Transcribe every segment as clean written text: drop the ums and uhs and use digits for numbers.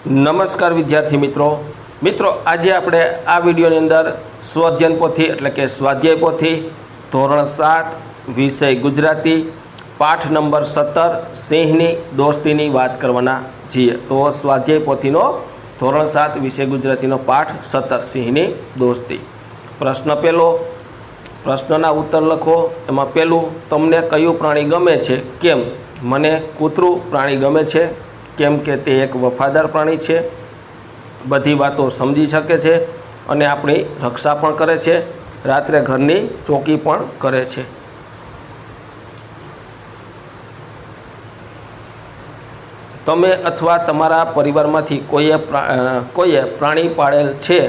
નમસ્કાર વિદ્યાર્થી મિત્રો આજે આપણે આ વિડીયોની અંદર સ્વઅધ્યયન પોથી એટલે કે સ્વાધ્યાય પોથી ધોરણ 7 વિષય ગુજરાતી પાઠ નંબર 17 સિંહની દોસ્તીની વાત કરવાના છીએ। તો સ્વાધ્યાય પોથીનો ધોરણ 7 વિષય ગુજરાતીનો પાઠ 17 સિંહની દોસ્તી। પ્રશ્ન પહેલો, પ્રશ્નના ઉત્તર લખો। એમાં પહેલું, તમને કયું પ્રાણી ગમે છે? કેમ? મને કૂતરું પ્રાણી ગમે છે, કેમ કે તે એક વફાદાર પ્રાણી છે, બધી વાતો સમજી શકે છે અને આપણી રક્ષા પણ કરે છે, રાત્રે ઘરની ચોકી પણ કરે છે। તમે અથવા તમારા પરિવારમાંથી કોઈએ પ્રાણી પાળેલ છે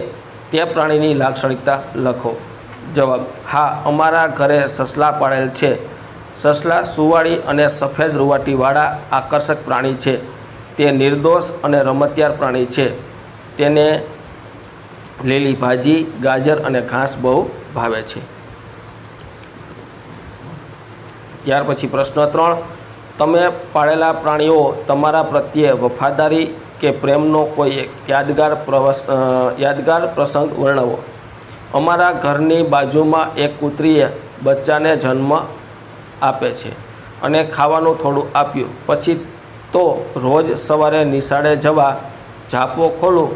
તે પ્રાણીની લાક્ષણિકતા લખો। જવાબ: હા, અમારા ઘરે સસલા પાળેલ છે। સસલા સુંવાળી અને સફેદ રૂંવાટીવાળા આકર્ષક પ્રાણી છે। તે નિર્દોષ અને રમતિયાળ પ્રાણી છે। તેને લીલી ભાજી, ગાજર અને ઘાસ બહુ ભાવે છે। ત્યાર પછી પ્રશ્ન 3, તમે પાળેલા પ્રાણીઓ તમારા પ્રત્યે વફાદારી કે પ્રેમનો કોઈ યાદગાર પ્રસંગ વર્ણવો। અમારા ઘરની બાજુમાં એક કૂતરીએ બચ્ચાને જન્મ આપે છે અને ખાવાનું થોડું આપ્યું, પછી તો રોજ સવારે નિશાળે જવા ઝાપો ખોલું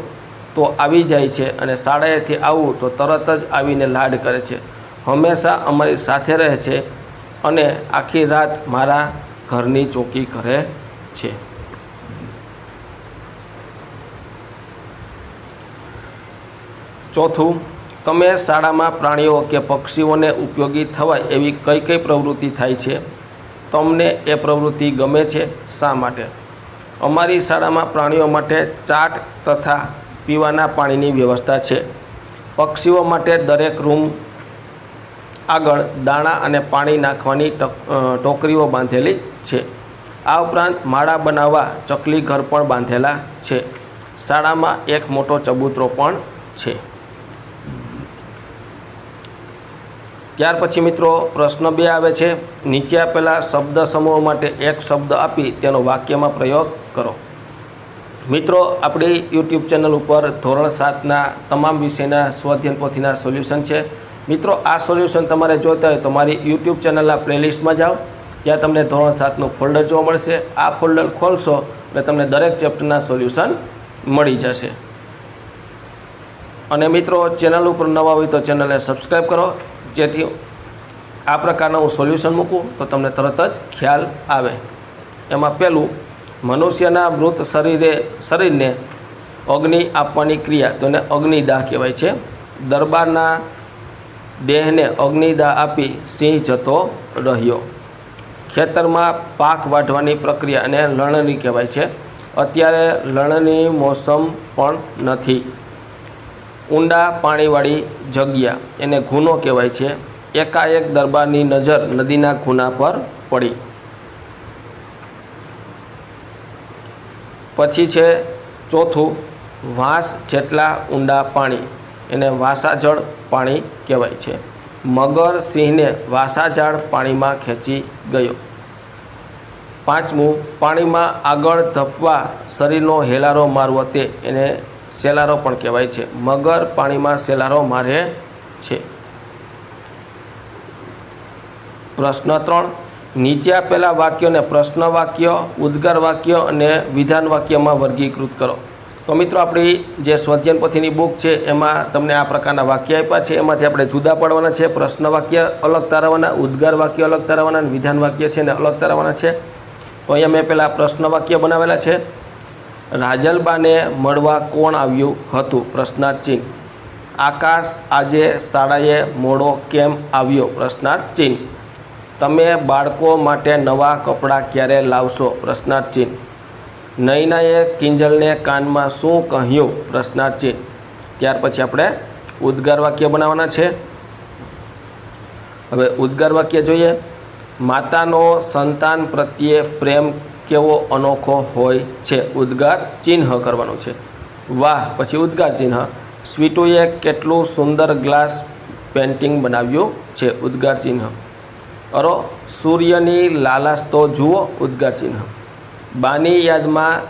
તો આવી જાય છે અને શાળાએથી આવું તો તરત જ આવીને લાડ કરે છે। હંમેશા અમારી સાથે રહે છે અને આખી રાત મારા ઘરની ચોકી કરે છે। ચોથું, તમે શાળામાં પ્રાણીઓ કે પક્ષીઓને ઉપયોગી થવાય એવી કઈ કઈ પ્રવૃત્તિ થાય છે? તમને એ પ્રવૃત્તિ ગમે છે? શા માટે? અમારી શાળામાં પ્રાણીઓ માટે ચાટ તથા પીવાના પાણીની વ્યવસ્થા છે। પક્ષીઓ માટે દરેક રૂમ આગળ દાણા અને પાણી નાખવાની ટોકરીઓ બાંધેલી છે। આ ઉપરાંત માળા બનાવવા ચકલી ઘર પણ બાંધેલા છે। શાળામાં એક મોટો ચબૂતરો પણ છે। ત્યાર પછી મિત્રો પ્રશ્ન 2 આવે છે, નીચે આપેલા શબ્દ સમૂહ માટે એક શબ્દ આપી તેનો વાક્યમાં પ્રયોગ કરો। મિત્રો, આપણી યુટ્યુબ ચેનલ ઉપર ધોરણ 7ના તમામ વિષયના સ્વઅધ્યયન પોથીના સોલ્યુશન છે। મિત્રો, આ સોલ્યુશન તમારે જોઈતા હોય તો મારી યુટ્યુબ ચેનલના પ્લેલિસ્ટમાં જાઓ, ત્યાં તમને ધોરણ 7નું ફોલ્ડર જોવા મળશે। આ ફોલ્ડર ખોલશો એટલે તમને દરેક ચેપ્ટરના સોલ્યુશન મળી જશે। અને મિત્રો, ચેનલ ઉપર નવા હોય તો ચેનલને સબસ્ક્રાઈબ કરો, જેથી આ પ્રકારના હું સોલ્યુશન મૂકું તો તમને તરત જ ખ્યાલ આવે। એમાં પહેલું, મનુષ્યના મૃત શરીરને અગ્નિ આપવાની ક્રિયા, તેને અગ્નિદાહ કહેવાય છે। દરબારના દેહને અગ્નિદાહ આપી સિંહ જતો રહ્યો। ખેતરમાં પાક વાઢવાની પ્રક્રિયા અને લણણી કહેવાય છે। અત્યારે લણણી મોસમ પણ નથી। ઊંડા પાણીવાળી જગ્યા, એને ગુનો કહેવાય છે। એકાએક દરબારની નજર નદીના ખૂણા પર પડી। પછી છે ચોથું, વાંસ જેટલા ઊંડા પાણી, એને વાંસાજળ પાણી કહેવાય છે। મગર સિંહને વાંસાજાળ પાણીમાં ખેંચી ગયો। પાંચમું, પાણીમાં આગળ ધપવા શરીરનો હેલારો મારવો, એને સેલારો પણ કહેવાય છે। મગર પાણીમાં સેલારો મારે છે। પ્રશ્ન 3, નીચે આપેલા વાક્યોને પ્રશ્ન વાક્ય, ઉદ્ગાર વાક્ય અને વિધાન વાક્યમાં વર્ગીકૃત કરો। તો મિત્રો, આપણી જે સ્વઅધ્યયન પોથીની બુક છે એમાં તમને આ પ્રકારના વાક્ય આપ્યા છે। એમાંથી આપણે જુદા પાડવાના છે। પ્રશ્ન વાક્ય અલગ તારવવાના, ઉદ્ગાર વાક્ય અલગ તારવવાના અને વિધાન વાક્ય છે એને અલગ તારવવાના છે। તો અહીંયા મેં પહેલાં પ્રશ્ન વાક્ય બનાવેલા છે। રાજલબાને મળવા કોણ આવ્યું હતું? પ્રશ્નાર્થ ચિહ્ન। આકાશ આજે શાળાએ મોડો કેમ આવ્યો? પ્રશ્નાર્થ ચિહ્ન। તમે બાળકો માટે નવા કપડાં ક્યારે લાવશો? પ્રશ્નાર્થ ચિહ્ન। નૈનાએ કિંજલને કાનમાં શું કહ્યું? પ્રશ્નાર્થ ચિહ્ન। ત્યાર પછી આપણે ઉદ્ગાર વાક્ય બનાવવાના છે। હવે ઉદ્ગાર વાક્ય જોઈએ। માતાનો સંતાન પ્રત્યે પ્રેમ કેવો અનોખો હોય છે? ઉદ્ગાર ચિહ્ન કરવાનું છે। વાહ, પછી ઉદ્ગાર ચિહ્ન। સ્વીટુએ કેટલું સુંદર ગ્લાસ પેઇન્ટિંગ બનાવ્યું છે? ઉદ્ગાર ચિહ્ન। અરો, સૂર્યની લાલાશ તો જુઓ? ઉદ્ગાર ચિહ્ન। બાની યાદમાં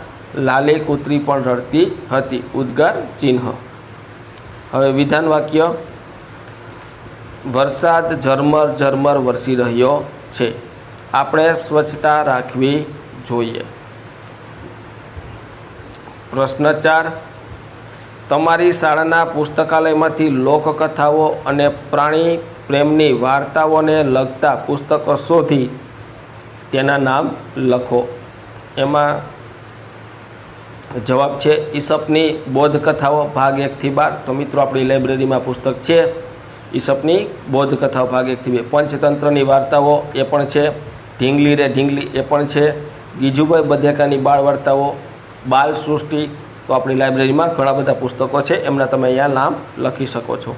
લાલી કૂતરી પણ રડતી હતી. ઉદ્ગાર ચિહ્ન. હવે વિધાન વાક્ય. વરસાદ ઝરમર ઝરમર વરસી રહ્યો છે. આપણે સ્વચ્છતા રાખવી જોઈએ. પ્રશ્ન 4. તમારી શાળાના પુસ્તકાલયમાંથી લોકકથાઓ અને પ્રાણી પ્રેમની વાર્તાઓને લગતા પુસ્તકો શોધી તેના નામ લખો. એમાં જવાબ છે ઈસપની બોધકથાઓ ભાગ 1 થી 12. તો મિત્રો આપણી લાઇબ્રેરીમાં પુસ્તક છે ઈસપની બોધકથાઓ ભાગ 1 થી 2. પંચતંત્રની વાર્તાઓ એ પણ છે. ઢીંગલી રે ઢીંગલી એ પણ છે. ગીજુભાઈ બધેકાની બાળ વાર્તાઓ, બાલ સૃષ્ટિ. તો આપણી લાઇબ્રેરીમાં ઘણા બધા પુસ્તકો છે, એમના તમે અહીંયા નામ લખી શકો છો.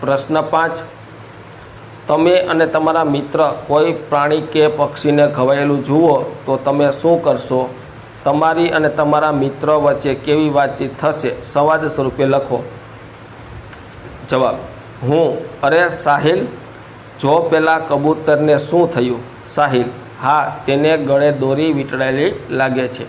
પ્રશ્ન 5. તમે અને તમારા મિત્ર કોઈ પ્રાણી કે પક્ષીને ઘવાયેલું જુઓ તો તમે શું કરશો? તમારી અને તમારા મિત્ર વચ્ચે કેવી વાતચીત થશે? સંવાદ સ્વરૂપે લખો. જવાબ. હું, અરે સાહિલ, જો પેલા કબૂતરને શું થયું? સાહિલ. હા, તેને ગળે દોરી વીંટળાયેલી લાગે છે.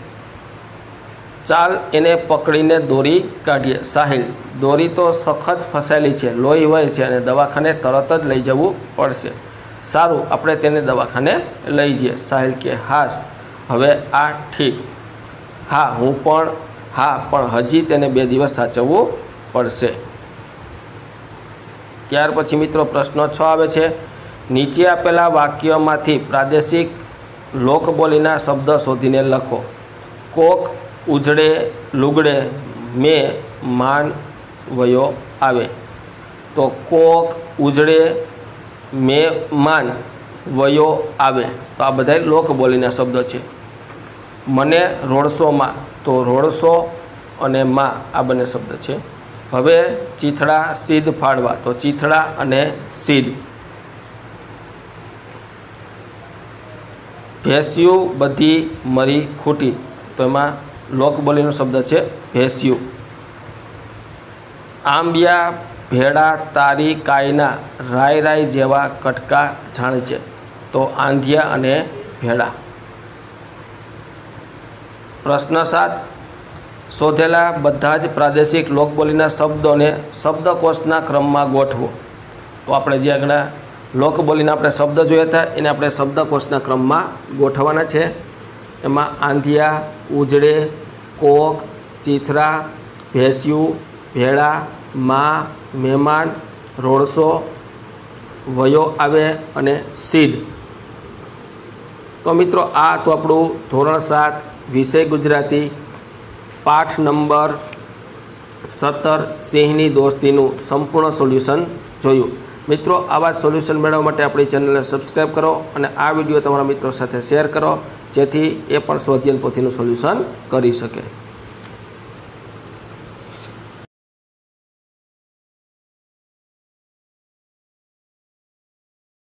ચાલ એને પકડીને દોરી કાઢીએ. સાહિલ. દોરી તો સખત ફસાયેલી છે, લોહી વહે છે અને દવાખાને તરત જ લઈ જવું પડશે. સારું, આપણે તેને દવાખાને લઈ જઈએ. સાહિલ કે હાશ, હવે આ ઠીક. હા પણ હજી તેને 2 દિવસ સાચવવું પડશે. ત્યાર પછી મિત્રો પ્રશ્ન 6 આવે છે. નીચે આપેલા વાક્યોમાંથી પ્રાદેશિક લોકબોલીના શબ્દ શોધીને લખો. કોક ઉજળે લુગડે મેં માન વયો આવે. તો કોક ઉજળે મેં માન વયો આવે. તો આ બધા લોકબોલીના શબ્દો છે. મને રોડશોમાં, તો રોડશો અને માં આ બંને શબ્દ છે. હવે ચીથડા સીધ ફાડવા, તો ચીથડા અને સીધ. ભેંસ્યું બધી મરી ખૂટી, તો એમાં લોકબોલીનો શબ્દ છે ભેંસ્યું. આંબિયા ભેડા તારી કાયના રાય રાય જેવા કટકા જાણે છે, તો આંધિયા અને ભેડા. પ્રશ્ન 7. શોધેલા બધા જ પ્રાદેશિક લોકબોલીના શબ્દોને શબ્દકોશના ક્રમમાં ગોઠવો. તો આપણે જે આગળ લોકબોલીના આપણે શબ્દ જોયા હતા એને આપણે શબ્દકોશના ક્રમમાં ગોઠવવાના છે. એમાં આંધિયા, ઉજળે, કોક, ચીથરા, ભેંસ્યું, ભેળા, માં, મહેમાન, રોડસો, વયો આવે અને સીધ. તો મિત્રો આ તો આપણું ધોરણ 7 વિષય ગુજરાતી પાઠ નંબર 17 સિંહની દોસ્તીનું સંપૂર્ણ સોલ્યુશન જોયું. મિત્રો આવા સોલ્યુશન મેળવવા માટે આપણી ચેનલને સબસ્ક્રાઈબ કરો અને આ વિડીયો તમારા મિત્રો સાથે શેર કરો, જેથી એ પણ સ્વાધ્યાયન પોથીનું સોલ્યુશન કરી શકે.